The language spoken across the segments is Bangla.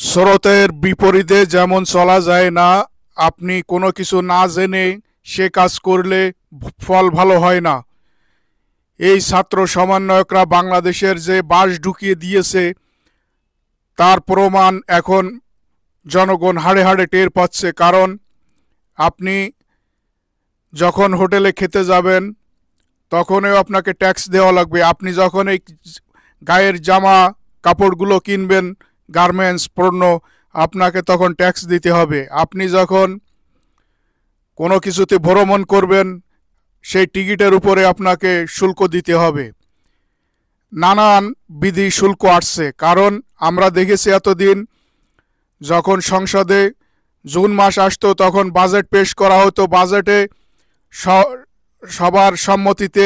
স্রোতের বিপরীতে যেমন চলা যায় না, আপনি কোনো কিছু না জেনে সে কাজ করলে ফল ভালো হয় না। এই ছাত্র সমন্বয়করা বাংলাদেশের যে বাস ঢুকিয়ে দিয়েছে তার প্রমাণ এখন জনগণ হাড়ে হাড়ে টের পাচ্ছে। কারণ আপনি যখন হোটেলে খেতে যাবেন তখনও আপনাকে ট্যাক্স দেওয়া লাগবে। আপনি যখন এই গায়ের জামা কাপড়গুলো কিনবেন, গার্মেন্টস পণ্য, আপনাকে তখন ট্যাক্স দিতে হবে। আপনি যখন কোনো কিছুতে ভ্রমণ করবেন সেই টিকিটের উপরে আপনাকে শুল্ক দিতে হবে। নানান বিধি শুল্ক আসছে। কারণ আমরা দেখেছি এতদিন যখন সংসদে জুন মাস আসতো তখন বাজেট পেশ করা হতো, বাজেটে সবার সম্মতিতে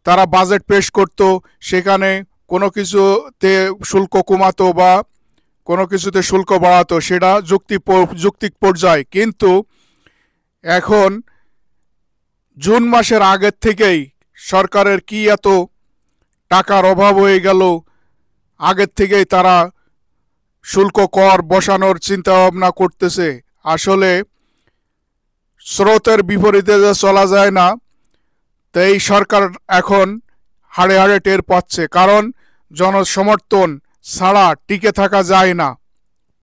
তারা বাজেট পেশ করত, সেখানে কোনো কিছুতে শুল্ক কমাতো বা কোনো কিছুতে শুল্ক বাড়াতো, সেটা যৌক্তিক পর্যায়ে। কিন্তু এখন জুন মাসের আগের থেকেই সরকারের কি এত টাকার অভাব হয়ে গেল, আগের থেকেই তারা শুল্ক কর বসানোর চিন্তা ভাবনা করতেছে। আসলে স্রোতের বিপরীতে যে চলা যায় না, তো এই সরকার এখন হাড়ে হাড়ে টের পাচ্ছে। কারণ জনসমর্থন ছাড়া টিকে থাকা যায় না।